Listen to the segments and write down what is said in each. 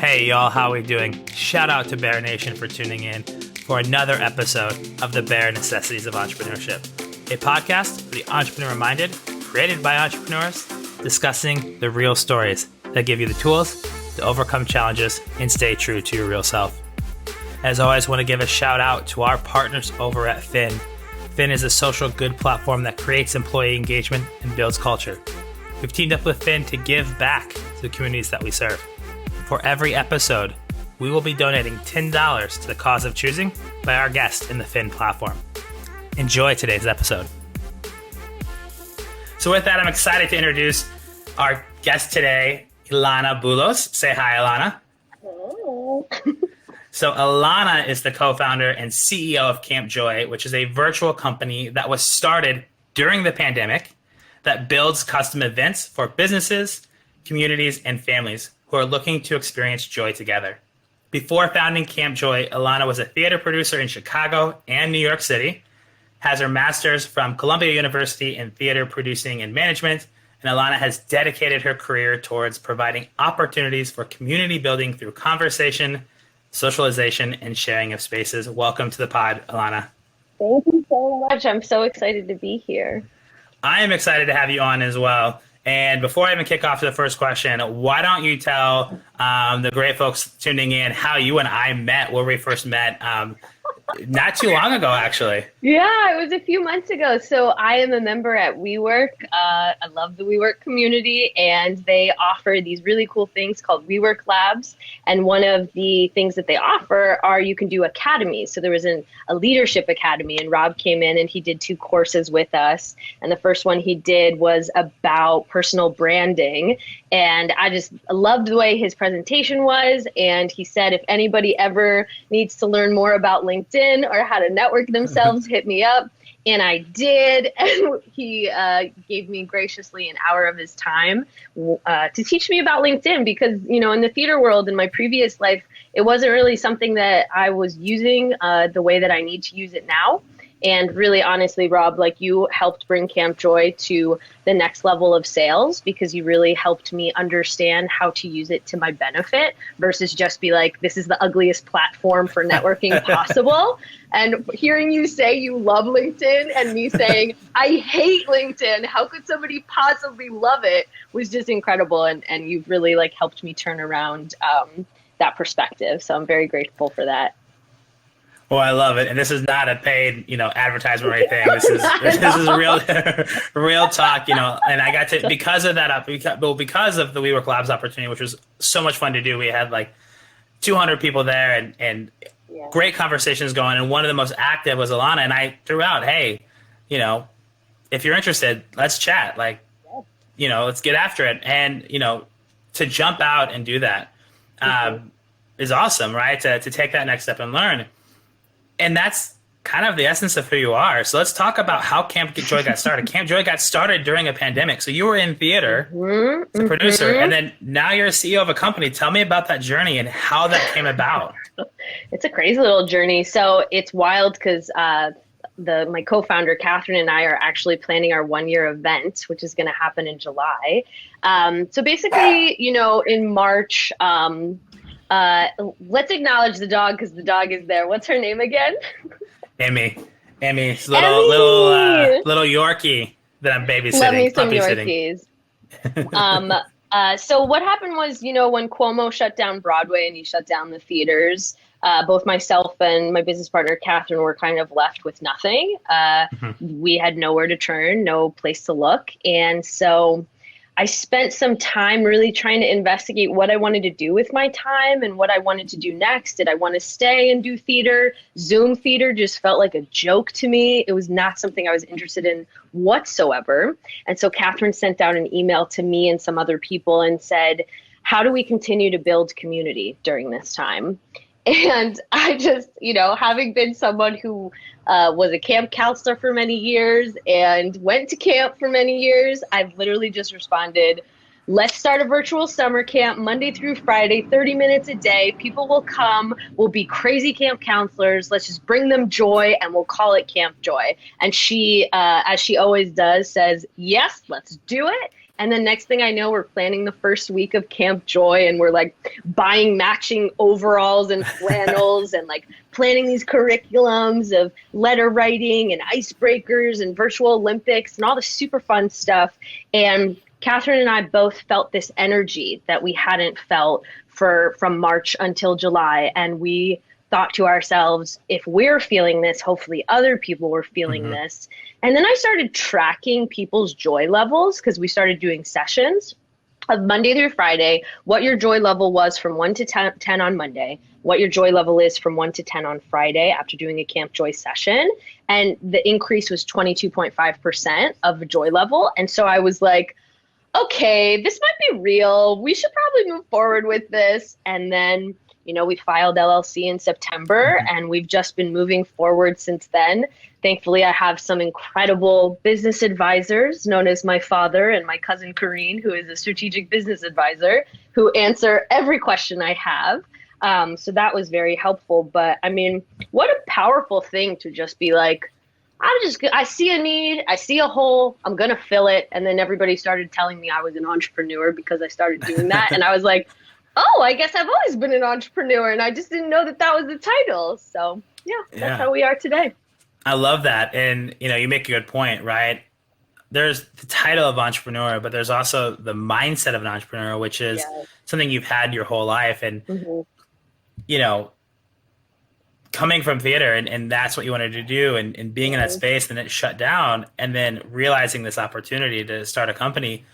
Hey y'all, how we doing? Shout out to Bear Nation for tuning in for another episode of the Bear Necessities of Entrepreneurship, a podcast for the entrepreneur-minded, created by entrepreneurs, discussing the real stories that give you the tools to overcome challenges and stay true to your real self. As always, I want to give a shout out to our partners over at Fin. Fin is a social good platform that creates employee engagement and builds culture. We've teamed up with Fin to give back to the communities that we serve. For every episode, we will be donating $10 to the cause of choosing by our guest in the Fin platform. Enjoy today's episode. So with that, I'm excited to introduce our guest today, Elana Boulos. Say hi, Elana. Hello. So Elana is the co-founder and CEO of Camp Joy, which is a virtual company that was started during the pandemic that builds custom events for businesses, communities, and families who are looking to experience joy together. Before founding Camp Joy, Elana was a theater producer in Chicago and New York City, has her master's from Columbia University in theater producing and management, and Elana has dedicated her career towards providing opportunities for community building through conversation, socialization, and sharing of spaces. Welcome to the pod, Elana. Thank you so much. I'm so excited to be here. I am excited to have you on as well. And before I even kick off to the first question, why don't you tell the great folks tuning in how you and I met, where we first met, not too long ago, actually. Yeah, it was a few months ago. So I am a member at WeWork. I love the WeWork community, and they offer these really cool things called WeWork Labs. And one of the things that they offer are you can do academies. So there was a leadership academy, and Rob came in and he did 2 courses with us. And the first one he did was about personal branding. And I just loved the way his presentation was. And he said, if anybody ever needs to learn more about LinkedIn or how to network themselves, hit me up. And I did. And he gave me graciously an hour of his time to teach me about LinkedIn because, you know, in the theater world, in my previous life, it wasn't really something that I was using the way that I need to use it now. And really, honestly, Rob, like you helped bring Camp Joy to the next level of sales because you really helped me understand how to use it to my benefit versus just be like, this is the ugliest platform for networking possible. And hearing you say you love LinkedIn and me saying, I hate LinkedIn, how could somebody possibly love it, was just incredible. And you've really like helped me turn around that perspective. So I'm very grateful for that. Well, I love it, and this is not a paid, advertisement or anything. This is real talk, And I got to because of that, because of the WeWork Labs opportunity, which was so much fun to do. We had like 200 people there, and great conversations going. And one of the most active was Elana, and I threw out, hey, if you're interested, let's chat. Like, let's get after it, and to jump out and do that is awesome, right? To take that next step and learn. And that's kind of the essence of who you are. So let's talk about how Camp Joy got started. Camp Joy got started during a pandemic. So you were in theater as a producer, and then now you're a CEO of a company. Tell me about that journey and how that came about. It's a crazy little journey. So it's wild because my co-founder, Katherine, and I are actually planning our 1-year event, which is going to happen in July. So basically, in March, let's acknowledge the dog because the dog is there. What's her name again? Amy. Amy's little Yorkie that I'm babysitting. Love me some Yorkies. So what happened was, when Cuomo shut down Broadway and he shut down the theaters, both myself and my business partner, Katherine, were kind of left with nothing. We had nowhere to turn, no place to look. And so I spent some time really trying to investigate what I wanted to do with my time and what I wanted to do next. Did I want to stay and do theater? Zoom theater just felt like a joke to me. It was not something I was interested in whatsoever. And so Katherine sent out an email to me and some other people and said, how do we continue to build community during this time? And I just, having been someone who was a camp counselor for many years and went to camp for many years, I've literally just responded, let's start a virtual summer camp Monday through Friday, 30 minutes a day. People will come. We'll be crazy camp counselors. Let's just bring them joy and we'll call it Camp Joy. And she, as she always does, says, yes, let's do it. And then next thing I know, we're planning the first week of Camp Joy, and we're like buying matching overalls and flannels and like planning these curriculums of letter writing and icebreakers and virtual Olympics and all the super fun stuff. And Katherine and I both felt this energy that we hadn't felt from March until July. And we thought to ourselves, if we're feeling this, hopefully other people were feeling this. And then I started tracking people's joy levels because we started doing sessions of Monday through Friday, what your joy level was from 1 to 10 on Monday, what your joy level is from 1 to 10 on Friday after doing a Camp Joy session. And the increase was 22.5% of the joy level. And so I was like, okay, this might be real. We should probably move forward with this. And then, you know, we filed LLC in September, and we've just been moving forward since then. Thankfully, I have some incredible business advisors known as my father and my cousin Karine, who is a strategic business advisor, who answer every question I have. So that was very helpful. But I mean, what a powerful thing to just be like, I see a need, I see a hole, I'm going to fill it. And then everybody started telling me I was an entrepreneur because I started doing that. And I was like, oh, I guess I've always been an entrepreneur, and I just didn't know that that was the title. So yeah, that's how we are today. I love that. And, you know, you make a good point, right? There's the title of entrepreneur, but there's also the mindset of an entrepreneur, which is something you've had your whole life. And, you know, coming from theater and that's what you wanted to do and being in that space, and it shut down, and then realizing this opportunity to start a company,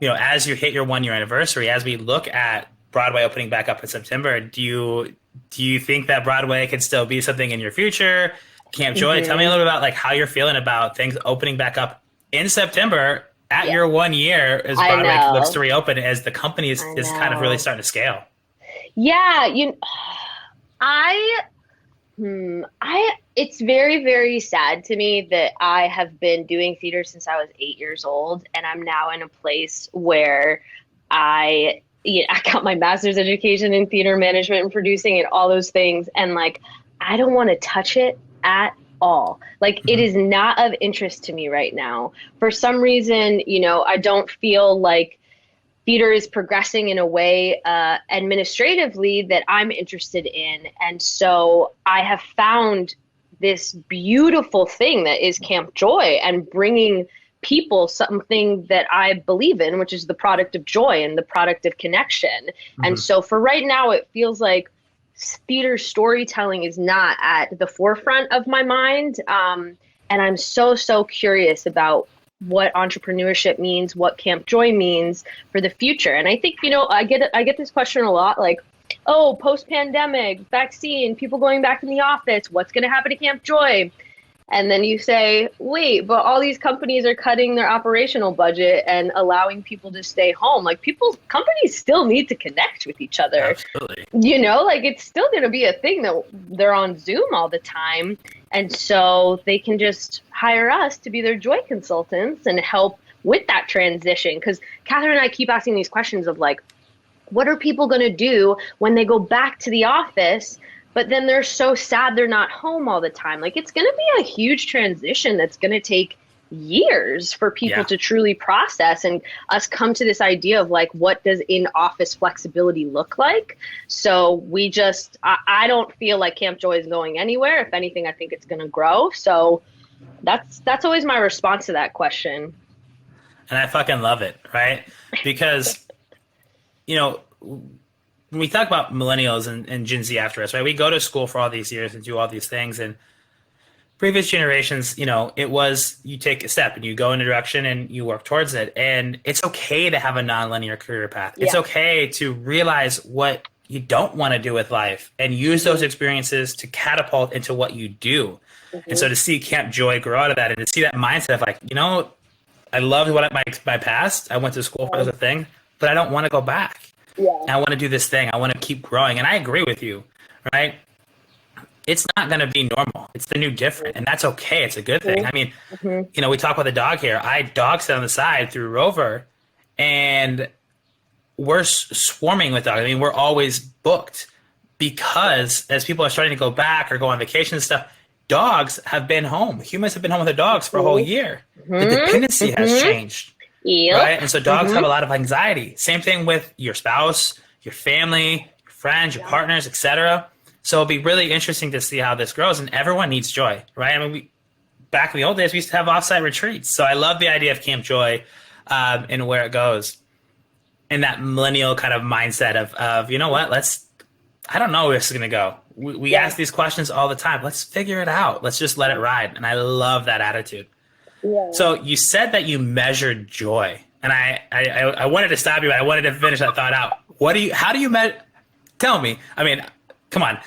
you know, as you hit your 1 year anniversary, as we look at Broadway opening back up in September, do you think that Broadway could still be something in your future? Camp Joy, tell me a little bit about like how you're feeling about things opening back up in September at your 1 year as Broadway looks to reopen, as the company is kind of really starting to scale. Yeah, it's very, very sad to me that I have been doing theater since I was 8 years old, and I'm now in a place where I got my master's education in theater management and producing and all those things. And like, I don't want to touch it at all. Like, it is not of interest to me right now. For some reason, you know, I don't feel like theater is progressing in a way administratively that I'm interested in. And so I have found this beautiful thing that is Camp Joy, and bringing people something that I believe in, which is the product of joy and the product of connection. And so for right now, it feels like theater storytelling is not at the forefront of my mind. And I'm so curious about what entrepreneurship means, what Camp Joy means for the future. And I think, you know, I get this question a lot, like, oh, post-pandemic, vaccine, people going back in the office, what's going to happen to Camp Joy? And then you say, wait, but all these companies are cutting their operational budget and allowing people to stay home. Like, companies still need to connect with each other. Absolutely. You know, like, it's still going to be a thing that they're on Zoom all the time. And so they can just hire us to be their joy consultants and help with that transition. Because Katherine and I keep asking these questions of like, what are people going to do when they go back to the office? But then they're so sad they're not home all the time. Like, it's going to be a huge transition that's going to take years for people to truly process and us come to this idea of like, what does in-office flexibility look like? So I don't feel like Camp Joy is going anywhere. If anything, I think it's going to grow. So that's always my response to that question. And I fucking love it, right? Because, you know, when we talk about millennials and Gen Z after us, right? We go to school for all these years and do all these things. And previous generations, you know, it was you take a step and you go in a direction and you work towards it. And it's okay to have a nonlinear career path. It's okay to realize what you don't want to do with life and use those experiences to catapult into what you do. And so to see Camp Joy grow out of that and to see that mindset of like, you know, I loved my past. I went to school for a thing, but I don't want to go back. And I want to do this thing. I want to keep growing. And I agree with you, right? It's not going to be normal. It's the new different. And that's okay. It's a good thing. I mean, you know, we talk about the dog here. I dog sit on the side through Rover, and we're swarming with dogs. I mean, we're always booked because as people are starting to go back or go on vacation and stuff, dogs have been home. Humans have been home with their dogs for a whole year. The dependency has changed. Yep. right? And so dogs have a lot of anxiety. Same thing with your spouse, your family, your friends, your partners, etc. So it'll be really interesting to see how this grows. And everyone needs joy, right? I mean, back in the old days, we used to have offsite retreats. So I love the idea of Camp Joy and where it goes. And that millennial kind of mindset of you know what, I don't know where this is going to go. We ask these questions all the time. Let's figure it out. Let's just let it ride. And I love that attitude. Yeah. So you said that you measured joy, and I wanted to stop you, but I wanted to finish that thought out. How do you measure? Tell me. I mean, come on.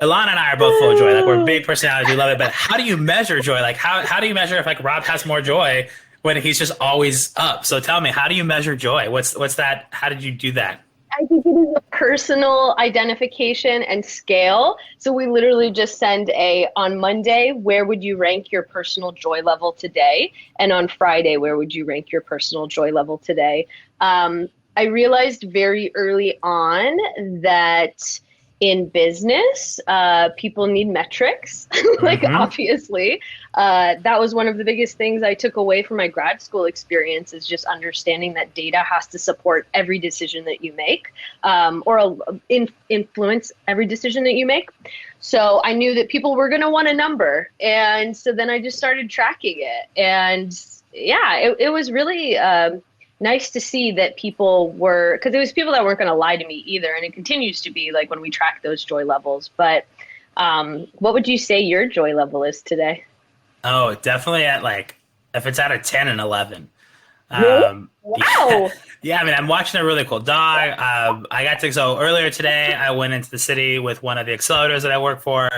Elana and I are both full of joy. Like, we're big personalities. We love it. But how do you measure joy? Like, how do you measure if like Rob has more joy when he's just always up? So tell me, how do you measure joy? What's that? How did you do that? I think it is a personal identification and scale. So we literally just send on Monday, where would you rank your personal joy level today? And on Friday, where would you rank your personal joy level today? I realized very early on that in business, people need metrics, like obviously. That was one of the biggest things I took away from my grad school experience, is just understanding that data has to support every decision that you make, or influence every decision that you make. So I knew that people were going to want a number. And so then I just started tracking it. And yeah, it was really nice to see that people were, because it was people that weren't going to lie to me either. And it continues to be like when we track those joy levels. But what would you say your joy level is today? Oh, definitely at like, if it's out of 10 and 11. Really? Wow. Yeah, I mean, I'm watching a really cool dog. So earlier today, I went into the city with one of the accelerators that I work for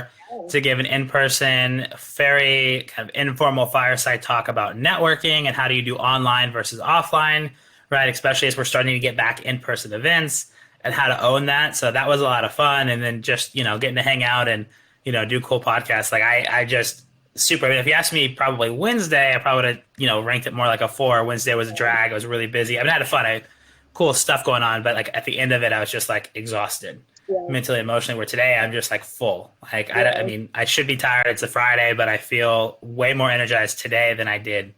to give an in-person, very kind of informal fireside talk about networking and how do you do online versus offline, right? Especially as we're starting to get back in-person events and how to own that. So that was a lot of fun. And then just, getting to hang out and, do cool podcasts. Like I just super, I mean, if you asked me probably Wednesday, I probably would have, ranked it more like a 4. Wednesday was a drag. I was really busy. I mean, I had fun. I had cool stuff going on, but like at the end of it, I was just like exhausted. Mentally, emotionally, where today I'm just like full. Like, I mean, I should be tired. It's a Friday, but I feel way more energized today than I did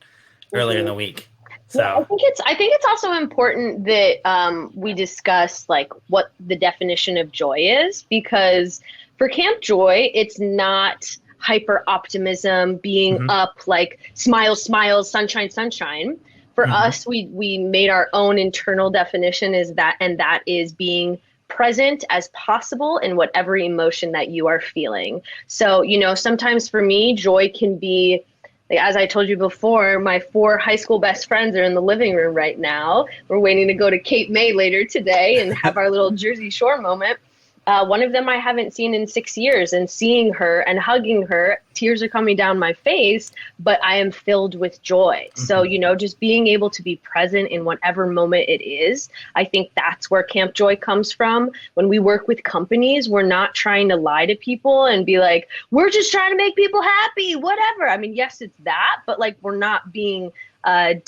earlier in the week. So yeah, I think it's also important that we discuss like what the definition of joy is, because for Camp Joy, it's not hyper optimism, being up, like smile, sunshine, sunshine. For us, we made our own internal definition and that is being present as possible in whatever emotion that you are feeling. So, sometimes for me, joy can be, like, as I told you before, my 4 high school best friends are in the living room right now. We're waiting to go to Cape May later today and have our little Jersey Shore moment. One of them I haven't seen in 6 years, and seeing her and hugging her, tears are coming down my face, but I am filled with joy. So, just being able to be present in whatever moment it is, I think that's where Camp Joy comes from. When we work with companies, we're not trying to lie to people and be like, we're just trying to make people happy, whatever. I mean, yes, it's that, but like we're not being not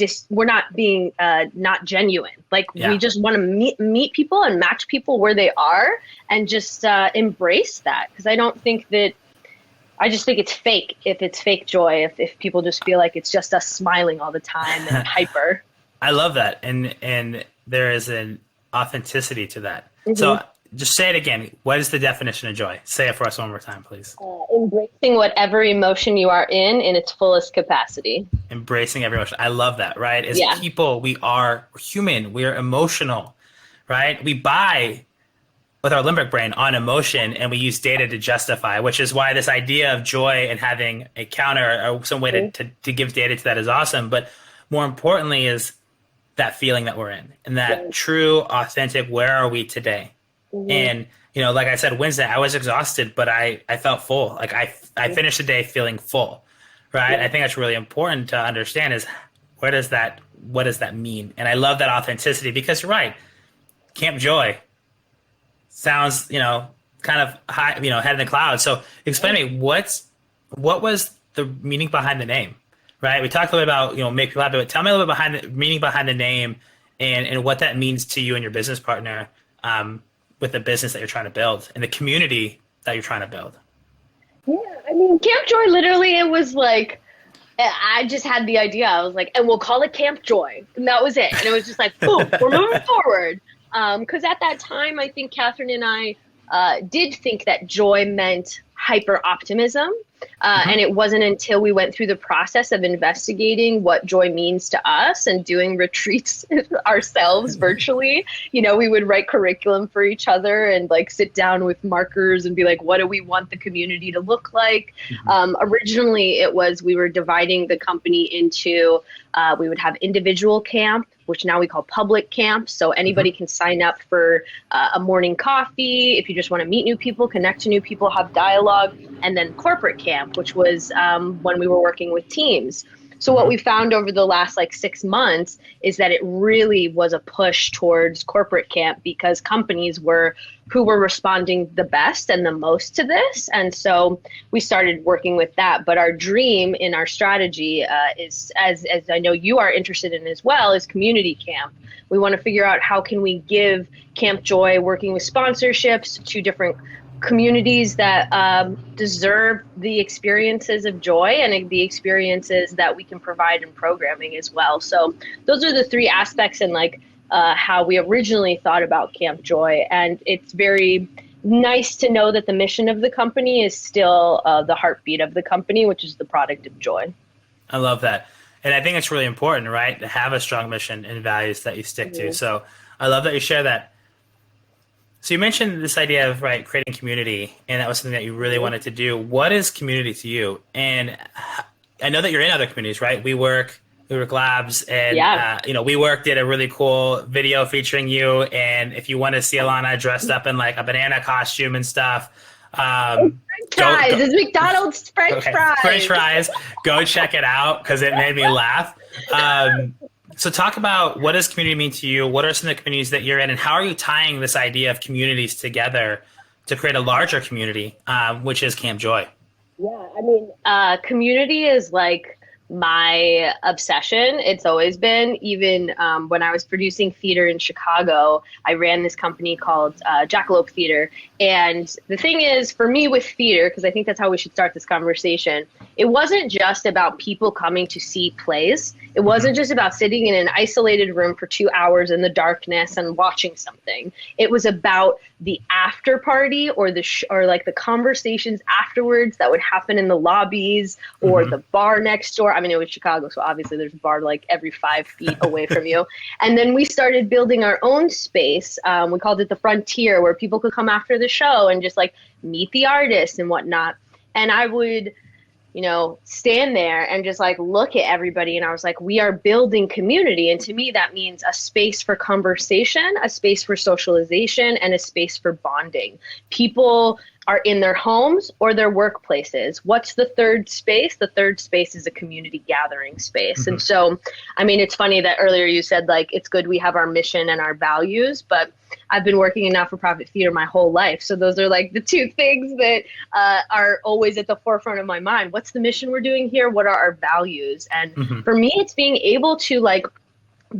genuine. Like we just want to meet people and match people where they are and just embrace that. Because I just think it's fake if it's fake joy, if people just feel like it's just us smiling all the time and hyper. I love that. And there is an authenticity to that. So just say it again. What is the definition of joy? Say it for us one more time, please. Embracing whatever emotion you are in its fullest capacity. Embracing every emotion. I love that, right? As people, we're human. We are emotional, right? We buy with our limbic brain on emotion, and we use data to justify, which is why this idea of joy and having a counter or some way to give data to that is awesome. But more importantly is that feeling that we're in and that true, authentic, where are we today? And, like I said, Wednesday, I was exhausted, but I felt full. Like I finished the day feeling full, right? I think that's really important to understand is what does that mean? And I love that authenticity because you're right. Camp Joy sounds, kind of high, head in the clouds. So explain to me what was the meaning behind the name, right? We talked a little bit about, make people happy, but tell me a little bit behind the meaning behind the name and what that means to you and your business partner, with the business that you're trying to build and the community that you're trying to build. Yeah, I mean, Camp Joy, literally, it was like, I just had the idea. I was like, and we'll call it Camp Joy. And that was it. And it was just like, boom, we're moving forward. Because at that time, I think Katherine and I did think that joy meant hyper optimism. And it wasn't until we went through the process of investigating what joy means to us and doing retreats ourselves virtually. You know, we would write curriculum for each other and like sit down with markers and be like, what do we want the community to look like? Originally, it was we were dividing the company into, we would have individual camp, which now we call public camp. So anybody can sign up for a morning coffee. If you just want to meet new people, connect to new people, have dialogue, and then corporate camp, which was when we were working with teams. So what we found over the last like 6 months is that it really was a push towards corporate camp because companies were who were responding the best and the most to this. And so we started working with that. But our dream in our strategy is, as I know you are interested in as well, is community camp. We want to figure out how can we give Camp Joy, working with sponsorships to different communities that deserve the experiences of joy and the experiences that we can provide in programming as well. So those are the three aspects and like how we originally thought about Camp Joy. And it's very nice to know that the mission of the company is still the heartbeat of the company, which is the product of joy. I love that. And I think it's really important, right, to have a strong mission and values that you stick to. So I love that you share that. So you mentioned this idea of creating community, and that was something that you really wanted to do. What is community to you? And I know that you're in other communities, right? WeWork Labs, and WeWork did a really cool video featuring you. And if you want to see Elana dressed up in like a banana costume and stuff, French fries. It's McDonald's French fries. French fries. Go check it out because it made me laugh. So talk about what does community mean to you? What are some of the communities that you're in, and how are you tying this idea of communities together to create a larger community, which is Camp Joy? Yeah, I mean, community is like my obsession. It's always been, even when I was producing theater in Chicago, I ran this company called Jackalope Theater. And the thing is, for me with theater, because I think that's how we should start this conversation, it wasn't just about people coming to see plays. It wasn't just about sitting in an isolated room for 2 hours in the darkness and watching something. It was about the after party or like the conversations afterwards that would happen in the lobbies or the bar next door. I mean, it was Chicago, so obviously there's a bar like every 5 feet away from you. And then we started building our own space. We called it the Frontier, where people could come after the show and just like meet the artists and whatnot. And I would, stand there and just like look at everybody. And I was like, we are building community. And to me, that means a space for conversation, a space for socialization, and a space for bonding. People are in their homes or their workplaces. What's the third space? The third space is a community gathering space. And so, I mean, it's funny that earlier you said like, it's good we have our mission and our values, but I've been working in not-for-profit theater my whole life. So those are like the two things that are always at the forefront of my mind. What's the mission we're doing here? What are our values? And for me, it's being able to like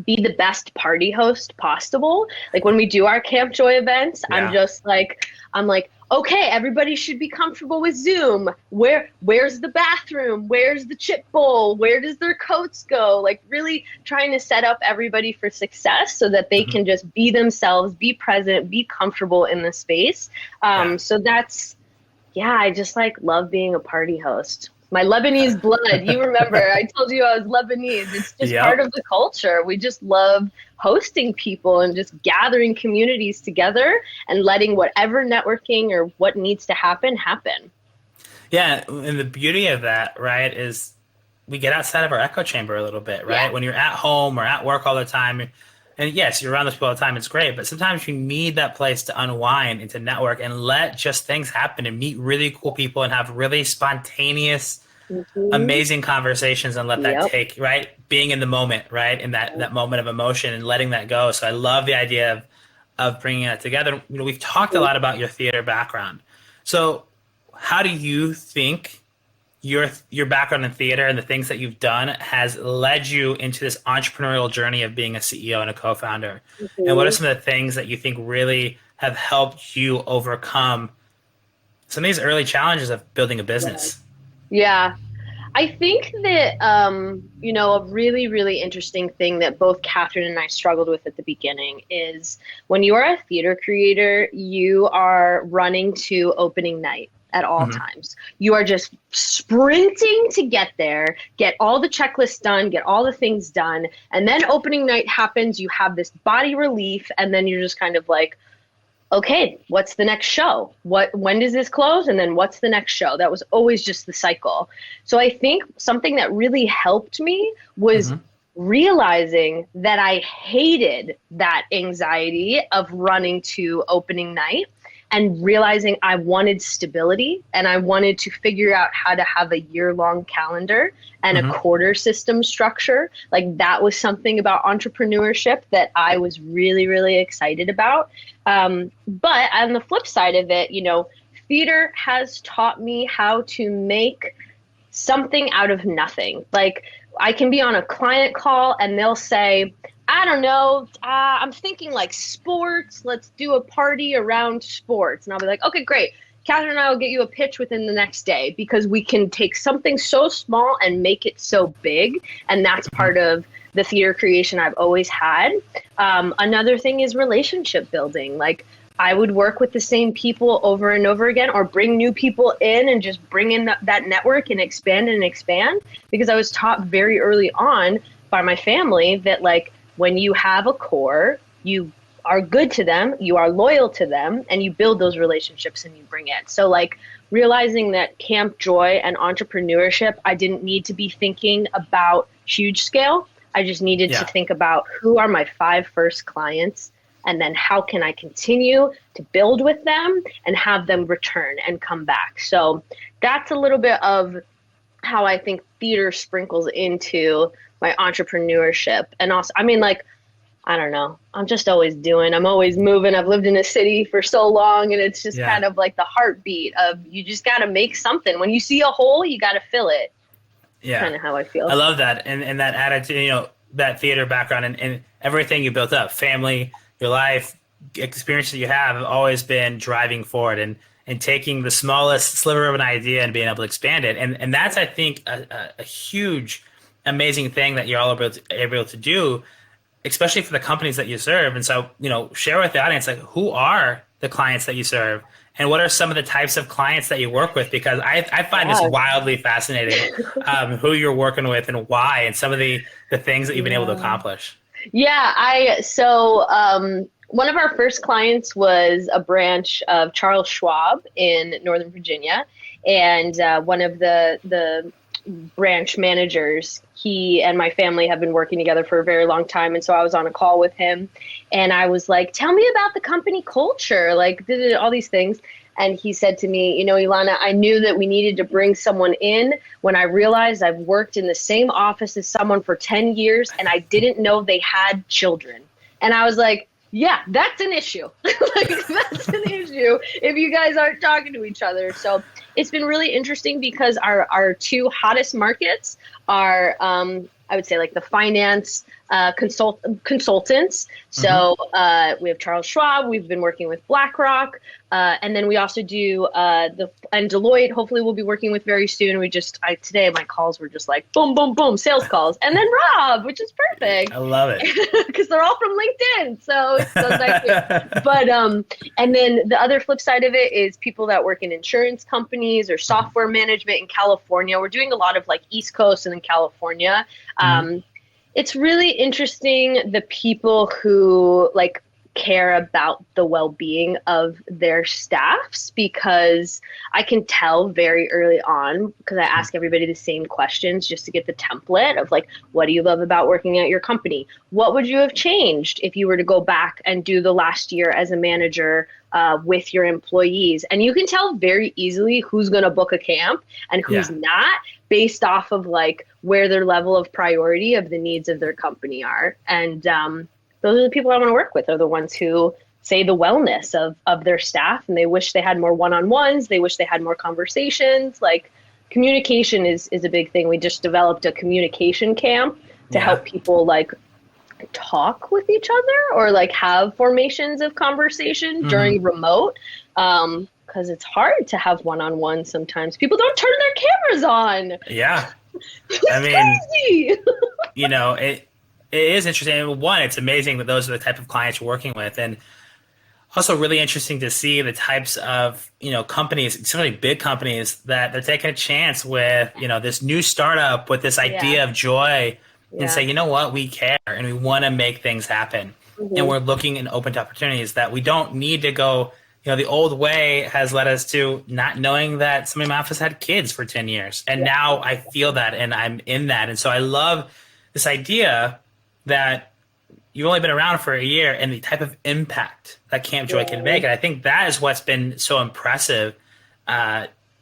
be the best party host possible. Like when we do our Camp Joy events, I'm like, okay, everybody should be comfortable with Zoom. Where's the bathroom? Where's the chip bowl? Where does their coats go? Like really trying to set up everybody for success so that they can just be themselves, be present, be comfortable in the space. So that's, I just like love being a party host. My Lebanese blood, you remember, I told you I was Lebanese. It's just part of the culture. We just love hosting people and just gathering communities together and letting whatever networking or what needs to happen. Yeah, and the beauty of that, right, is we get outside of our echo chamber a little bit, right? Yeah. When you're at home or at work all the time, and yes, you're around those people all the time, it's great, but sometimes you need that place to unwind and to network and let just things happen and meet really cool people and have really spontaneous, amazing conversations and let that take, right? Being in the moment, right? In that moment of emotion and letting that go. So I love the idea of bringing that together. We've talked a lot about your theater background. So how do you think your background in theater and the things that you've done has led you into this entrepreneurial journey of being a CEO and a co-founder? And what are some of the things that you think really have helped you overcome some of these early challenges of building a business? Yeah. I think that, a really, really interesting thing that both Katherine and I struggled with at the beginning is when you are a theater creator, you are running to opening night at all times. You are just sprinting to get there, get all the checklists done, get all the things done. And then opening night happens, you have this body relief, and then you're just kind of like, okay, what's the next show? When does this close? And then what's the next show? That was always just the cycle. So I think something that really helped me was realizing that I hated that anxiety of running to opening night, and realizing I wanted stability and I wanted to figure out how to have a year-long calendar and a quarter system structure. Like that was something about entrepreneurship that I was really, really excited about. But on the flip side of it, theater has taught me how to make something out of nothing. Like I can be on a client call and they'll say, I don't know, I'm thinking like sports. Let's do a party around sports. And I'll be like, okay, great. Katherine and I will get you a pitch within the next day because we can take something so small and make it so big. And that's part of the theater creation I've always had. Another thing is relationship building. Like I would work with the same people over and over again, or bring new people in and just bring in that network and expand because I was taught very early on by my family that like, when you have a core, you are good to them, you are loyal to them, and you build those relationships and you bring it. So like realizing that Camp Joy and entrepreneurship, I didn't need to be thinking about huge scale. I just needed to think about who are my 5 first clients, and then how can I continue to build with them and have them return and come back. So that's a little bit of how I think theater sprinkles into my entrepreneurship. And also, I mean, like, I don't know, I'm just always I'm always moving. I've lived in a city for so long, and it's just kind of like the heartbeat of you just got to make something. When you see a hole, you got to fill it. Yeah. Kind of how I feel. I love that. And that attitude, that theater background and everything you built up, family, your life, experiences you have always been driving forward and taking the smallest sliver of an idea and being able to expand it. And that's, I think, a huge, amazing thing that you're all able to do, especially for the companies that you serve. And so, share with the audience, like, who are the clients that you serve and what are some of the types of clients that you work with? Because I find this wildly fascinating, who you're working with and why, and some of the things that you've been able to accomplish. Yeah, one of our first clients was a branch of Charles Schwab in Northern Virginia. And one of the branch managers, he and my family have been working together for a very long time. And so I was on a call with him and I was like, tell me about the company culture, like all these things. And he said to me, Elana, I knew that we needed to bring someone in when I realized I've worked in the same office as someone for 10 years and I didn't know they had children. And I was like, yeah, that's an issue. Like, that's an issue if you guys aren't talking to each other. So it's been really interesting because our 2 hottest markets are, I would say, like the finance consultants. So we have Charles Schwab. We've been working with BlackRock. And then we also do and Deloitte, hopefully we'll be working with very soon. Today my calls were just like boom, boom, boom, sales calls. And then Rob, which is perfect. I love it. Because they're all from LinkedIn. So nice. But, and then the other flip side of it is people that work in insurance companies or software management in California. We're doing a lot of like East Coast and then California. It's really interesting, the people who like care about the well-being of their staffs, because I can tell very early on, because I ask everybody the same questions just to get the template of like, what do you love about working at your company? What would you have changed if you were to go back and do the last year as a manager with your employees? And you can tell very easily who's going to book a camp and who's not, based off of like where their level of priority of the needs of their company are. And those are the people I want to work with, are the ones who say the wellness of their staff, and they wish they had more one-on-ones. They wish they had more conversations. Like, communication is a big thing. We just developed a communication camp to help people like talk with each other or like have formations of conversation during remote. Because it's hard to have one-on-one sometimes. People don't turn their cameras on. Yeah. I mean, Crazy. It is interesting. One, it's amazing that those are the type of clients you're working with, and also really interesting to see the types of companies, especially big companies, that they're taking a chance with this new startup with this idea of joy, and say, you know what, we care and we want to make things happen, and we're looking and open to opportunities that we don't need to go. The old way has led us to not knowing that somebody in my office had kids for 10 years, and now I feel that, and I'm in that, and so I love this idea that you've only been around for a year and the type of impact that Camp Joy can make. And I think that is what's been so impressive,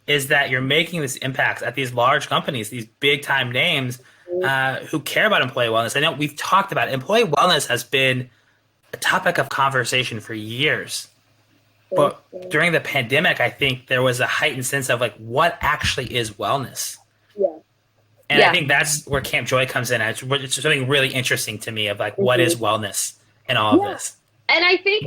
is that you're making this impact at these large companies, these big time names who care about employee wellness. I know we've talked about it. Employee wellness has been a topic of conversation for years. But during the pandemic, I think there was a heightened sense of like, what actually is wellness? Yeah. And I think that's where Camp Joy comes in. It's something really interesting to me of like, what is wellness in all of this? And I think,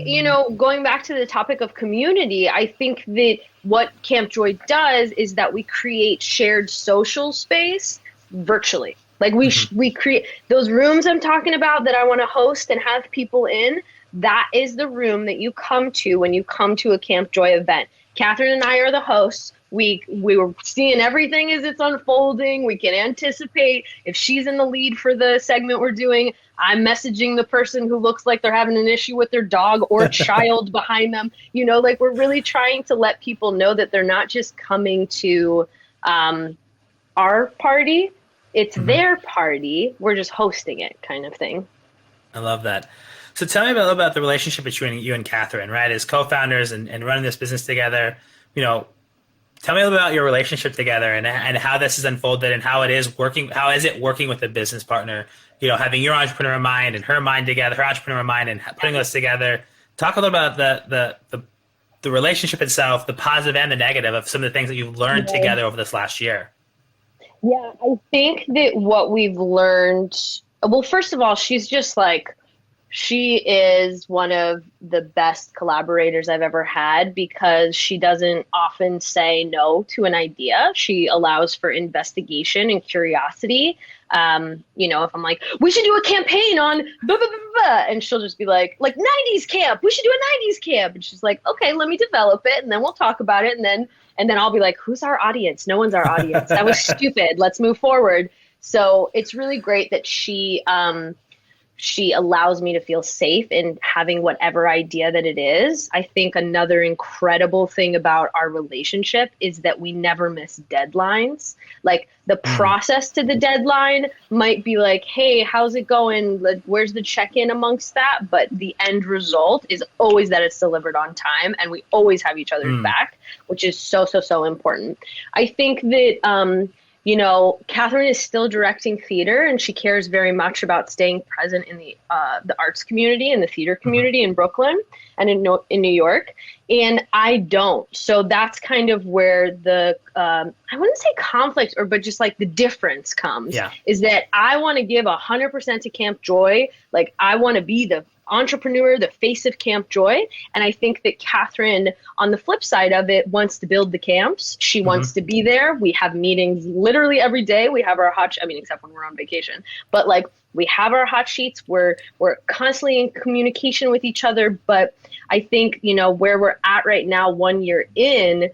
going back to the topic of community, I think that what Camp Joy does is that we create shared social space virtually. Like we create those rooms I'm talking about that I want to host and have people in. That is the room that you come to when you come to a Camp Joy event. Katherine and I are the hosts. We were seeing everything as it's unfolding. We can anticipate if she's in the lead for the segment we're doing. I'm messaging the person who looks like they're having an issue with their dog or child behind them. Like we're really trying to let people know that they're not just coming to our party. It's their party. We're just hosting it, kind of thing. I love that. So tell me a little about the relationship between you and Katherine, right? As co-founders and running this business together, tell me a little about your relationship together and how this has unfolded and how it is working. How is it working with a business partner? Having your entrepreneur mind and her mind together, her entrepreneur mind, and putting us together. Talk a little about the relationship itself, the positive and the negative of some of the things that you've learned together over this last year. Yeah, I think that what we've learned. Well, first of all, she's just like. She is one of the best collaborators I've ever had because she doesn't often say no to an idea. She allows for investigation and curiosity. If I'm like, we should do a campaign on blah, blah, blah, blah, and she'll just be like 90s camp, we should do a 90s camp. And she's like, okay, let me develop it. And then we'll talk about it. And then I'll be like, who's our audience? No one's our audience. That was stupid. Let's move forward. So it's really great that she allows me to feel safe in having whatever idea that it is. I think another incredible thing about our relationship is that we never miss deadlines. Like the process to the deadline might be like, hey, how's it going? Where's the check-in amongst that? But the end result is always that it's delivered on time and we always have each other's back, which is so, so, so important. I think that, Katherine is still directing theater and she cares very much about staying present in the arts community and the theater community in Brooklyn and in New York. And I don't. So that's kind of where the, I wouldn't say conflict but just like the difference comes is that I want to give 100% to Camp Joy. Like I want to be the entrepreneur, the face of Camp Joy. And I think that Katherine, on the flip side of it, wants to build the camps. She wants to be there. We have meetings literally every day. We have our except when we're on vacation, but like we have our hot sheets. We're constantly in communication with each other. But I think, where we're at right now, 1 year in,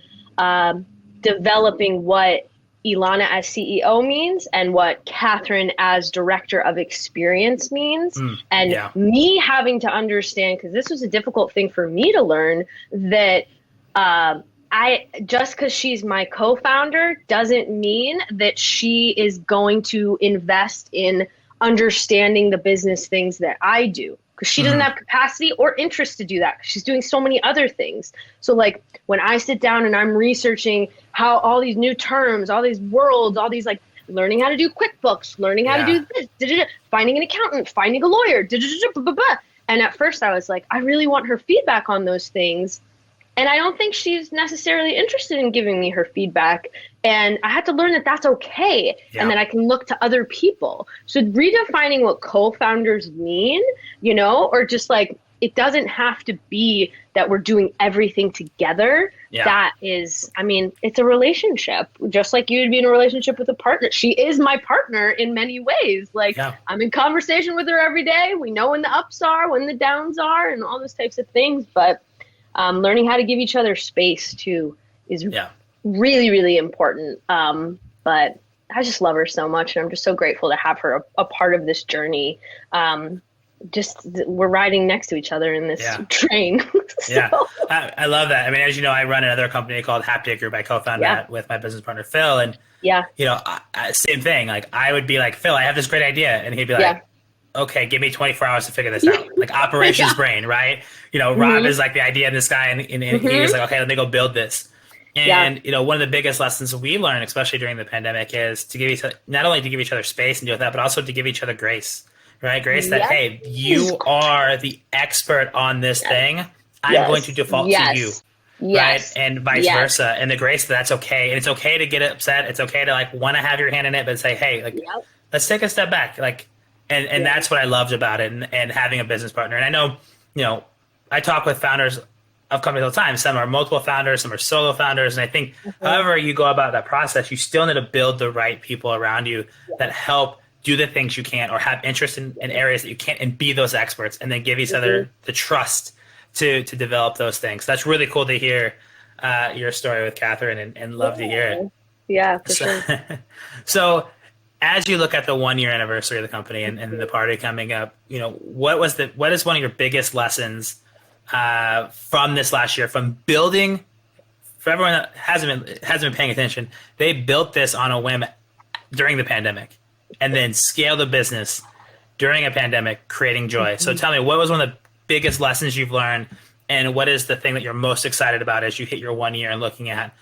developing what Elana as CEO means and what Katherine as director of experience means. Me having to understand, because this was a difficult thing for me to learn, that just because she's my co-founder doesn't mean that she is going to invest in understanding the business things that I do. Because she doesn't have capacity or interest to do that. She's doing so many other things. So like when I sit down and I'm researching how all these new terms, all these worlds, all these like learning how to do QuickBooks, learning how to do this, finding an accountant, finding a lawyer, and at first I was like, I really want her feedback on those things. And I don't think she's necessarily interested in giving me her feedback. And I had to learn that that's okay, and that I can look to other people. So redefining what co-founders mean, or just like, it doesn't have to be that we're doing everything together. Yeah. That is, it's a relationship, just like you'd be in a relationship with a partner. She is my partner in many ways. Like, I'm in conversation with her every day. We know when the ups are, when the downs are, and all those types of things. But learning how to give each other space too is really, really important. But I just love her so much, and I'm just so grateful to have her a part of this journey. We're riding next to each other in this train. I love that. I mean, as you know, I run another company called Haptic Group. I co-founded that with my business partner, Phil. And, same thing. Like, I would be like, Phil, I have this great idea. And he'd be like, okay, give me 24 hours to figure this out. Like, operations brain, right? Rob is like the idea of this guy. And he was like, okay, let me go build this. And, one of the biggest lessons we learned, especially during the pandemic, is to give each other, not only to give each other space and deal with that, but also to give each other grace. Right, Grace, that, hey, you are the expert on this thing. I'm going to default to you. Right, and vice versa. And the grace that's okay. And it's okay to get upset. It's okay to like want to have your hand in it, but say, hey, like, let's take a step back. Like, and that's what I loved about it, and having a business partner. And I know, I talk with founders of companies all the time. Some are multiple founders, some are solo founders. And I think however you go about that process, you still need to build the right people around you that help do the things you can't, or have interest in areas that you can't, and be those experts, and then give each other the trust to develop those things. That's really cool to hear your story with Katherine, and love to hear it. Yeah, for sure. So as you look at the 1 year anniversary of the company and the party coming up, what is one of your biggest lessons from this last year, from building, for everyone that hasn't been paying attention, they built this on a whim during the pandemic, and then scale the business during a pandemic, creating joy. So tell me, what was one of the biggest lessons you've learned, and what is the thing that you're most excited about as you hit your 1 year and looking at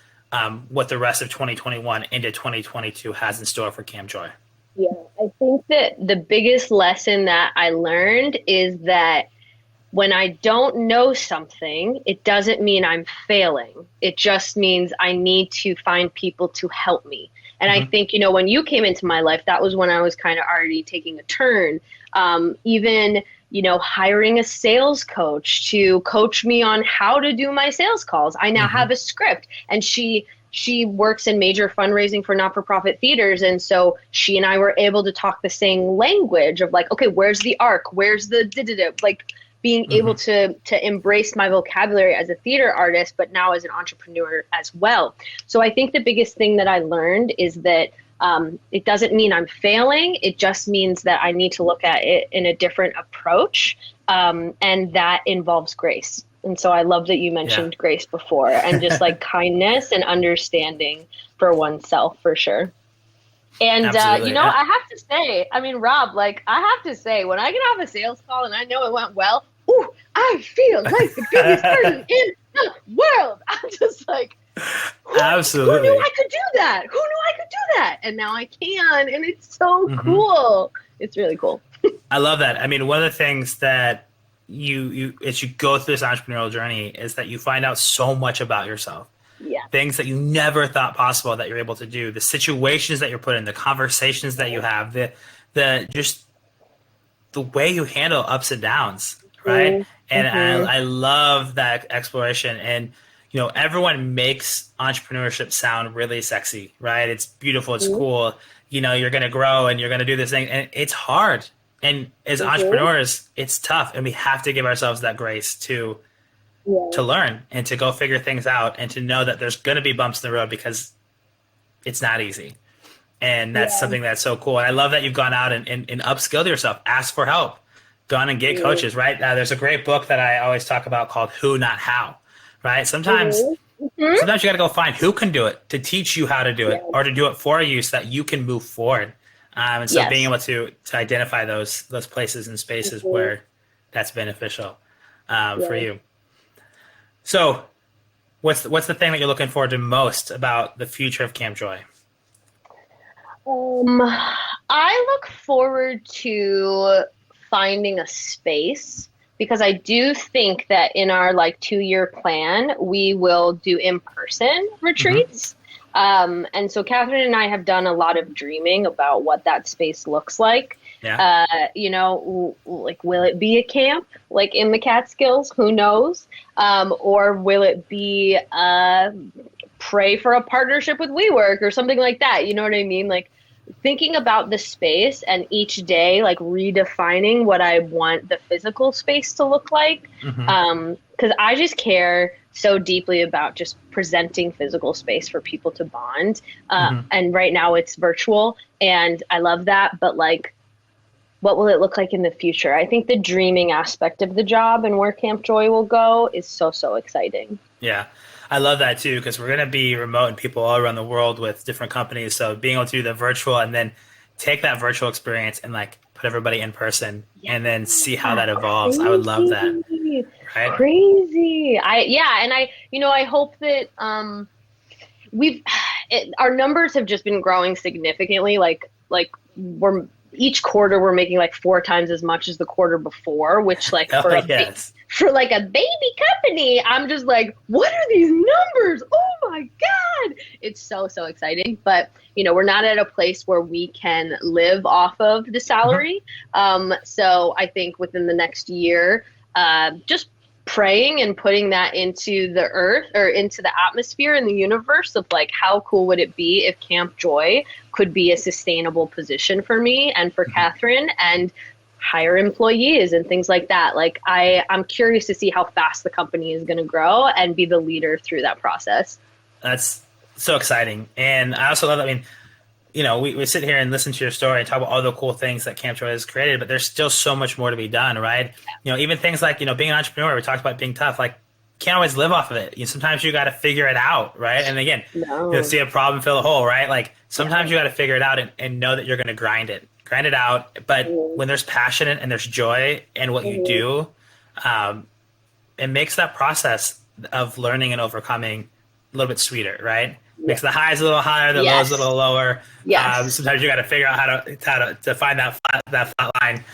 what the rest of 2021 into 2022 has in store for CamJoy? Yeah, I think that the biggest lesson that I learned is that when I don't know something, it doesn't mean I'm failing. It just means I need to find people to help me. And I think, when you came into my life, that was when I was kind of already taking a turn. Even, hiring a sales coach to coach me on how to do my sales calls. I now have a script, and she works in major fundraising for not-for-profit theaters. And so she and I were able to talk the same language of like, okay, where's the arc? Where's the da-da-da? Like, being able to embrace my vocabulary as a theater artist, but now as an entrepreneur as well. So I think the biggest thing that I learned is that it doesn't mean I'm failing. It just means that I need to look at it in a different approach. And that involves grace. And so I love that you mentioned grace before, and just like kindness and understanding for oneself, for sure. And, I have to say, Rob, like, I have to say, when I get off a sales call and I know it went well, I feel like the biggest person in the world. I'm just like, absolutely. Who knew I could do that? Who knew I could do that? And now I can, and it's so cool. It's really cool. I love that. I mean, one of the things that you as you go through this entrepreneurial journey is that you find out so much about yourself. Yeah. Things that you never thought possible that you're able to do, the situations that you're put in, the conversations that you have, the just the way you handle ups and downs, right? And I love that exploration. And everyone makes entrepreneurship sound really sexy, right? It's beautiful, it's cool. You're going to grow and you're going to do this thing, and it's hard. And as entrepreneurs, it's tough, and we have to give ourselves that grace to learn and to go figure things out, and to know that there's going to be bumps in the road, because it's not easy. And that's something that's so cool. And I love that you've gone out and upskilled yourself, asked for help, gone and get coaches, right? There's a great book that I always talk about called Who, Not How, right? Sometimes you got to go find who can do it to teach you how to do it, or to do it for you so that you can move forward. And so being able to identify those places and spaces where that's beneficial for you. So what's the thing that you're looking forward to most about the future of CamJoy? I look forward to finding a space, because I do think that in our like 2-year plan, we will do in-person retreats. And so Katherine and I have done a lot of dreaming about what that space looks like. Yeah. Like, will it be a camp like in the Catskills? Who knows? Or will it be pray for a partnership with WeWork or something like that? You know what I mean? Like thinking about the space and each day, like redefining what I want the physical space to look like. Because I just care so deeply about just presenting physical space for people to bond. And right now it's virtual and I love that. But like, what will it look like in the future? I think the dreaming aspect of the job and where Camp Joy will go is so, so exciting. Yeah, I love that too, because we're going to be remote and people all around the world with different companies. So being able to do the virtual and then take that virtual experience and like put everybody in person and then see how that evolves. I would love that. Right? Crazy. I hope that our numbers have just been growing significantly. Like each quarter we're making like 4 times as much as the quarter before, which like for a baby company, I'm just like, what are these numbers? Oh my God. It's so, so exciting. But, we're not at a place where we can live off of the salary. So I think within the next year, just praying and putting that into the earth or into the atmosphere in the universe of like, how cool would it be if Camp Joy could be a sustainable position for me and for Katherine and hire employees and things like that. Like I'm curious to see how fast the company is going to grow and be the leader through that process. That's so exciting. And I also love that. I mean, we sit here and listen to your story and talk about all the cool things that Camp Joy has created, but there's still so much more to be done, right? Even things like, being an entrepreneur, we talked about being tough, like can't always live off of it. Sometimes you got to figure it out, right? And again, see a problem, fill a hole, right? Like sometimes you got to figure it out and know that you're going to grind it out. But when there's passion and there's joy in what you do, it makes that process of learning and overcoming a little bit sweeter, right? Makes the highs a little higher, the lows a little lower. Sometimes you got to figure out how to find that flat line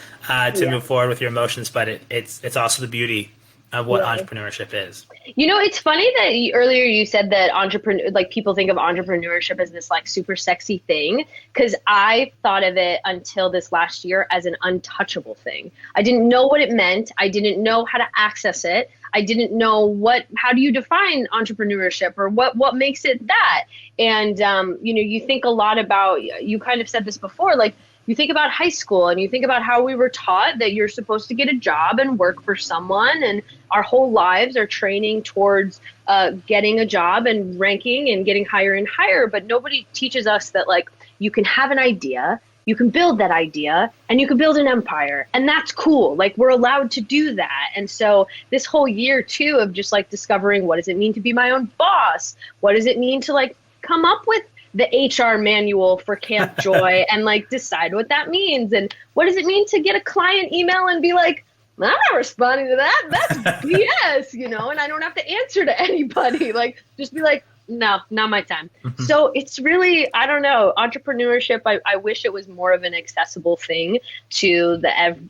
to move forward with your emotions. But it's also the beauty of what entrepreneurship is. It's funny that earlier you said that people think of entrepreneurship as this like super sexy thing, because I thought of it until this last year as an untouchable thing. I didn't know what it meant. I didn't know how to access it. I didn't know how do you define entrepreneurship or what makes it that? And, you think a lot about, you kind of said this before, like you think about high school and you think about how we were taught that you're supposed to get a job and work for someone. And our whole lives are training towards getting a job and ranking and getting higher and higher. But nobody teaches us that like you can have an idea, you can build that idea, and you can build an empire. And that's cool. Like we're allowed to do that. And so this whole year too of just like discovering what does it mean to be my own boss? What does it mean to like come up with the HR manual for Camp Joy and like decide what that means? And what does it mean to get a client email and be like, I'm not responding to that. That's BS, and I don't have to answer to anybody. Like just be like, no, not my time. So it's really, I don't know, entrepreneurship. I wish it was more of an accessible thing to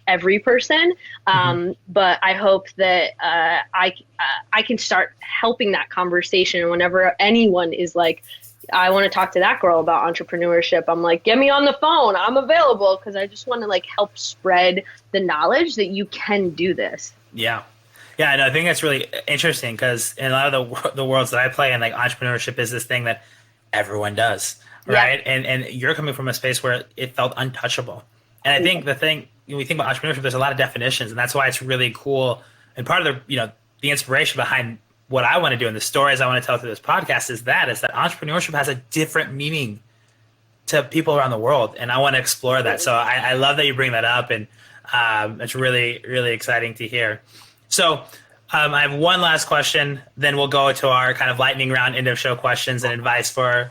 every person. But I hope that I can start helping that conversation whenever anyone is like, I want to talk to that girl about entrepreneurship. I'm like, get me on the phone. I'm available, because I just want to like help spread the knowledge that you can do this. Yeah. Yeah, and I think that's really interesting, because in a lot of the worlds that I play in, like entrepreneurship is this thing that everyone does, right? Yeah. And you're coming from a space where it felt untouchable. And I think the thing, when we think about entrepreneurship, there's a lot of definitions, and that's why it's really cool. And part of the inspiration behind what I want to do and the stories I want to tell through this podcast is that entrepreneurship has a different meaning to people around the world. And I want to explore that. So I love that you bring that up, and it's really, really exciting to hear. So I have one last question, then we'll go to our kind of lightning round end of show questions and advice for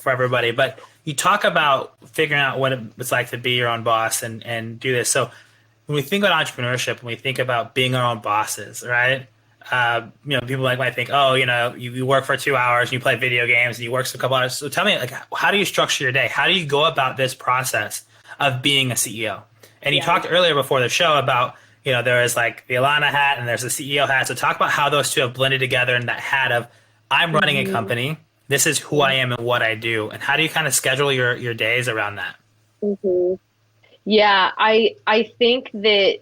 everybody. But you talk about figuring out what it's like to be your own boss and do this. So when we think about entrepreneurship, when we think about being our own bosses, right? People might think, you work for 2 hours, and you play video games, and you work for a couple hours. So tell me, like, how do you structure your day? How do you go about this process of being a CEO? And you talked earlier before the show about there is like the Elana hat and there's the CEO hat. So talk about how those two have blended together in that hat of I'm running a company. This is who I am and what I do. And how do you kind of schedule your days around that? Yeah, I think that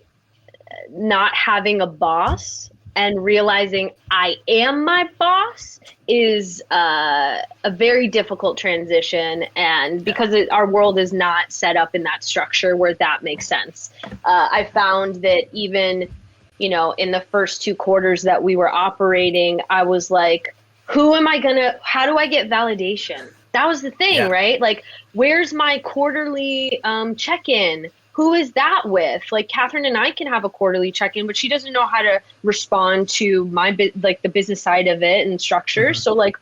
not having a boss and realizing I am my boss is a very difficult transition. And because our world is not set up in that structure where that makes sense. I found that even, in the first 2 quarters that we were operating, I was like, how do I get validation? That was the thing, right? Like, where's my quarterly check-in? Who is that with? Like, Katherine and I can have a quarterly check-in, but she doesn't know how to respond to the business side of it and structure. So like,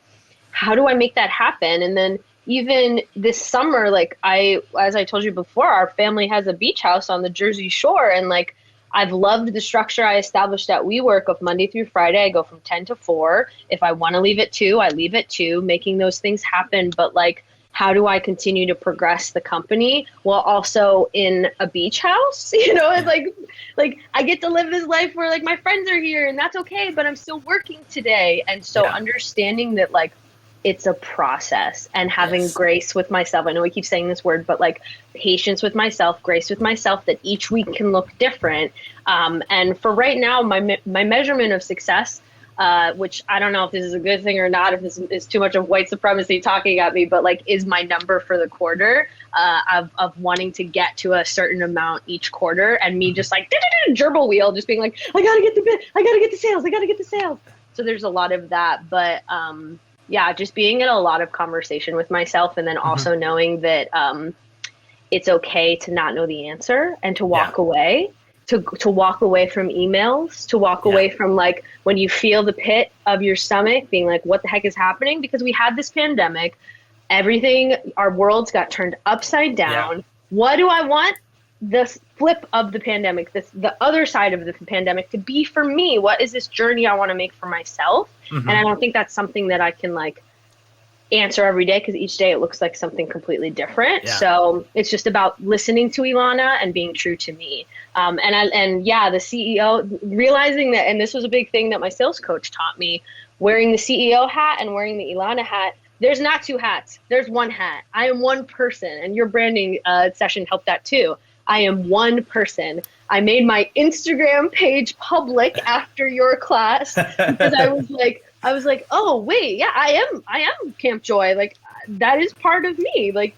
how do I make that happen? And then even this summer, like as I told you before, our family has a beach house on the Jersey Shore. And like, I've loved the structure I established at WeWork of Monday through Friday. I go from 10 to 4. If I want to leave at 2, I leave at 2, making those things happen. But like, how do I continue to progress the company while also in a beach house? It's like I get to live this life where like my friends are here and that's okay, but I'm still working today. And so understanding that like it's a process and having grace with myself. I know we keep saying this word, but like patience with myself, grace with myself, that each week can look different. And for right now, my measurement of success, which I don't know if this is a good thing or not, if this is too much of white supremacy talking at me, but like is my number for the quarter of wanting to get to a certain amount each quarter, and me just like gerbil wheel, just being like, I gotta get the sales. So there's a lot of that, but just being in a lot of conversation with myself, and then also knowing that it's okay to not know the answer and to walk away. To walk away from emails, to walk away from like when you feel the pit of your stomach being like, what the heck is happening? Because we had this pandemic, our worlds got turned upside down. Yeah. What do I want? The flip of the pandemic, the other side of the pandemic to be for me. What is this journey I want to make for myself? And I don't think that's something that I can like answer every day, because each day it looks like something completely different. So it's just about listening to Elana and being true to me. The CEO, realizing that, and this was a big thing that my sales coach taught me, wearing the CEO hat and wearing the Elana hat. There's not 2 hats. There's 1 hat. I am one person, and your branding session helped that too. I am one person. I made my Instagram page public after your class because I was like, oh wait, yeah, I am Camp Joy. Like, that is part of me. Like,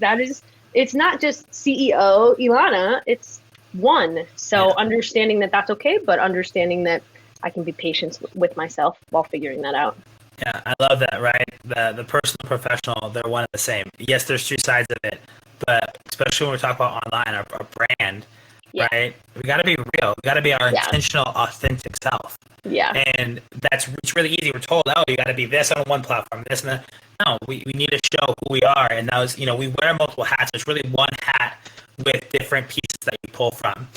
it's not just CEO Elana, it's one. So understanding that that's okay, but understanding that I can be patient with myself while figuring that out. Yeah, I love that, right? The personal, professional, they're one and the same. Yes, there's 2 sides of it, but especially when we talk about online, our brand, right? We got to be real. We got to be our intentional, authentic self. Yeah. And it's really easy. We're told, oh, you got to be this on one platform, this and that. No, we need to show who we are. And that was, we wear multiple hats. There's really one hat with different pieces that you pull from.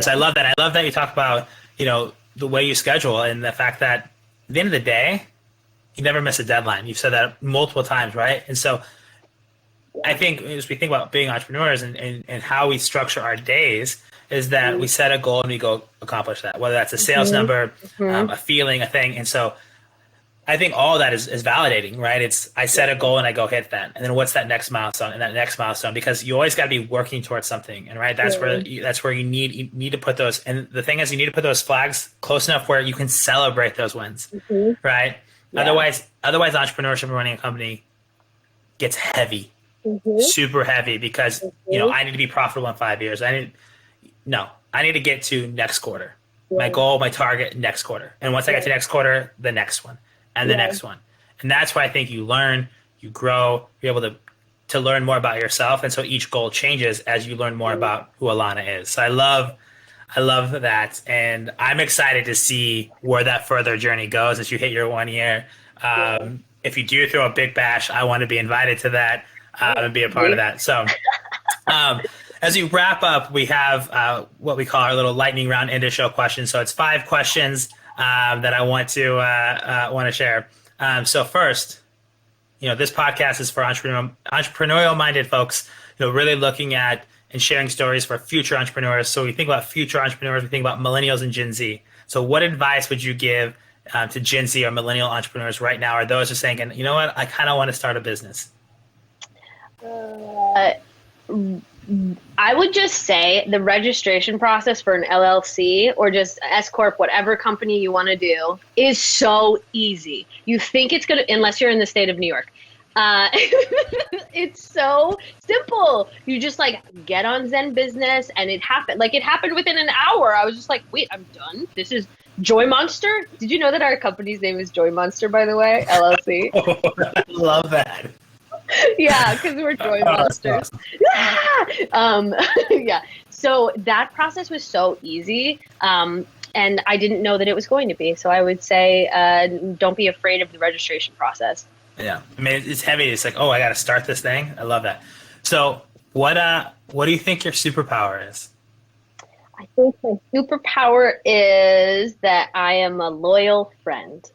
So I love that. I love that you talk about, the way you schedule and the fact that at the end of the day, you never miss a deadline. You've said that multiple times, right? And so I think as we think about being entrepreneurs and how we structure our days is that we set a goal and we go accomplish that, whether that's a sales number, a feeling, a thing. And so I think all of that is validating, right? I set a goal and I go hit that. And then what's that next milestone and that next milestone? Because you always got to be working towards something. And right, that's where you need to put those. And the thing is, you need to put those flags close enough where you can celebrate those wins, right? Yeah. Otherwise entrepreneurship and running a company gets heavy, super heavy, because, I need to be profitable in 5 years. I need to get to next quarter. My goal, my target, next quarter. And once I get to next quarter, the next one and the next one. And that's why I think you learn, you grow, you're able to learn more about yourself. And so each goal changes as you learn more about who Elana is. So I love that. And I'm excited to see where that further journey goes as you hit your 1 year. If you do throw a big bash, I want to be invited to that and be a part of that. So as we wrap up, we have what we call our little lightning round end of show questions. So it's 5 questions that I want to share. So first, this podcast is for entrepreneurial minded folks, really looking at and sharing stories for future entrepreneurs. So we think about future entrepreneurs, we think about millennials and Gen Z. So what advice would you give to Gen Z or millennial entrepreneurs right now, or those who are saying, you know what, I kind of want to start a business? I would just say the registration process for an LLC or just S Corp, whatever company you want to do, is so easy. You think it's going to, unless you're in the state of New York. It's so simple. You just like get on Zen Business and it happened. Like it happened within an hour. I was just like, wait, I'm done. This is Joy Monster. Did you know that our company's name is Joy Monster, by the way? LLC. Oh, I love that. Yeah, because we're Joy Monsters. Awesome. Yeah. So that process was so easy. And I didn't know that it was going to be. So I would say don't be afraid of the registration process. Yeah. I mean, it's heavy. It's like, oh, I got to start this thing. I love that. So what do you think your superpower is? I think my superpower is that I am a loyal friend.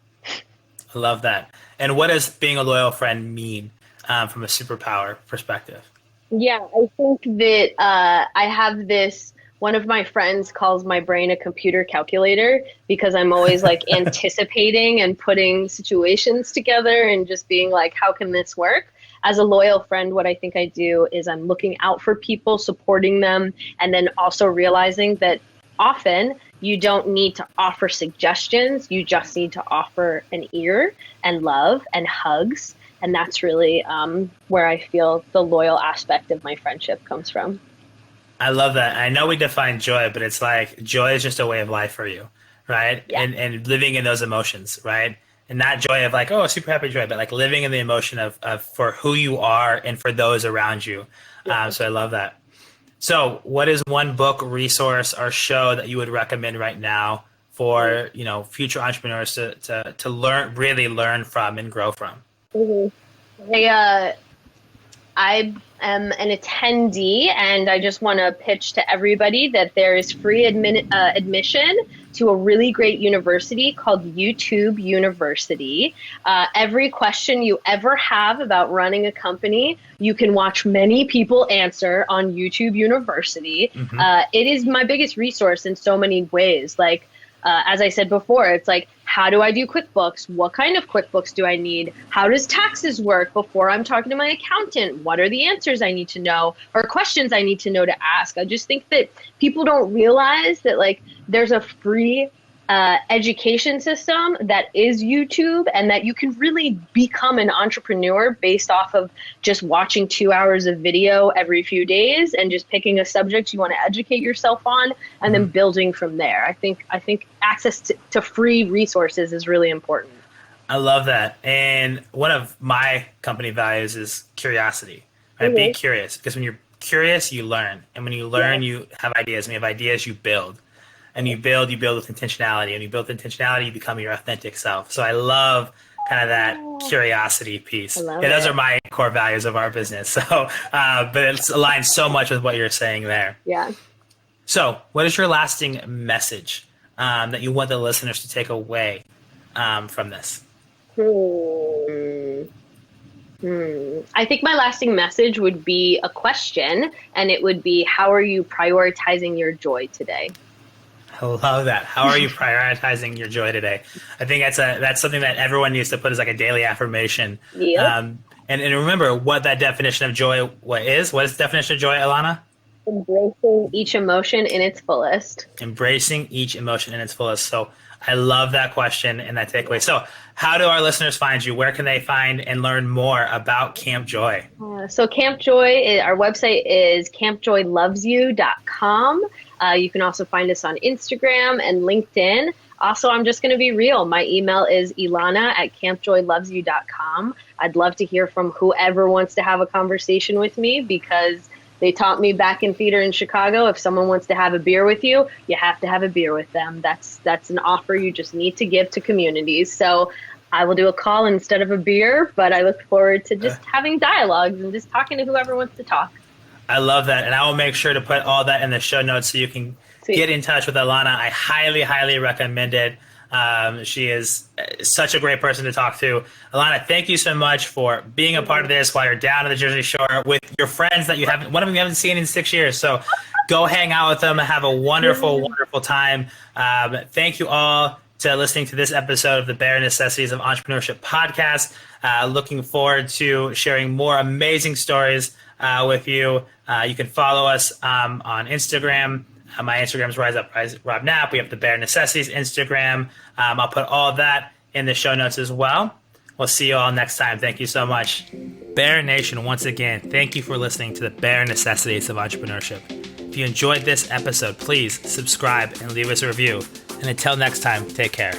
I love that. And what does being a loyal friend mean from a superpower perspective? Yeah, I think that I have this, one of my friends calls my brain a computer calculator because I'm always like anticipating and putting situations together and just being like, how can this work? As a loyal friend, what I think I do is I'm looking out for people, supporting them, and then also realizing that often you don't need to offer suggestions. You just need to offer an ear and love and hugs. And that's really where I feel the loyal aspect of my friendship comes from. I love that. I know we define joy, but it's like joy is just a way of life for you, right? Yeah. And living in those emotions, right? And not joy of like, oh, super happy joy, but like living in the emotion of for who you are and for those around you. Yeah. So I love that. So what is one book, resource, or show that you would recommend right now for, future entrepreneurs to really learn from and grow from? Mm-hmm. I am an attendee, and I just want to pitch to everybody that there is free admission to a really great university called YouTube University. Every question you ever have about running a company, you can watch many people answer on YouTube University. Mm-hmm. It is my biggest resource in so many ways. Like, as I said before, it's like, how do I do QuickBooks? What kind of QuickBooks do I need? How does taxes work before I'm talking to my accountant? What are the answers I need to know or questions I need to know to ask? I just think that people don't realize that like there's a free education system that is YouTube, and that you can really become an entrepreneur based off of just watching 2 hours of video every few days and just picking a subject you want to educate yourself on and then building from there. I think access to free resources is really important. I love that. And one of my company values is curiosity. Right? Mm-hmm. Be curious, because when you're curious, you learn. And when you learn, you have ideas. When you have ideas, you build. And you build with intentionality. And you build with intentionality, you become your authentic self. So I love kind of that curiosity piece. Those are my core values of our business. So, but it's aligned so much with what you're saying there. Yeah. So what is your lasting message that you want the listeners to take away from this? I think my lasting message would be a question, and it would be, how are you prioritizing your joy today? I love that. How are you prioritizing your joy today? I think that's something that everyone needs to put as like a daily affirmation. Yeah. And remember what that definition of joy is. What is the definition of joy, Elana? Embracing each emotion in its fullest. Embracing each emotion in its fullest. So I love that question and that takeaway. So how do our listeners find you? Where can they find and learn more about Camp Joy? So Camp Joy, our website is campjoylovesyou.com. You can also find us on Instagram and LinkedIn. Also, I'm just going to be real. My email is elana@campjoylovesyou.com. I'd love to hear from whoever wants to have a conversation with me, because they taught me back in theater in Chicago, if someone wants to have a beer with you, you have to have a beer with them. That's an offer you just need to give to communities. So I will do a call instead of a beer, but I look forward to just having dialogues and just talking to whoever wants to talk. I love that. And I will make sure to put all that in the show notes so you can get in touch with Elana. I highly, highly recommend it. She is such a great person to talk to. Elana, thank you so much for being a part of this while you're down in the Jersey Shore with your friends that one of them you haven't seen in 6 years. So go hang out with them and have a wonderful, wonderful time. Thank you all to listening to this episode of the Bear Necessities of Entrepreneurship podcast. Looking forward to sharing more amazing stories with you. You can follow us on Instagram. My Instagram is Rob Nap. We have the Bear Necessities Instagram. I'll put all of that in the show notes as well. We'll see you all next time. Thank you so much. Bear Nation, once again, thank you for listening to the Bear Necessities of Entrepreneurship. If you enjoyed this episode, please subscribe and leave us a review. And until next time, take care.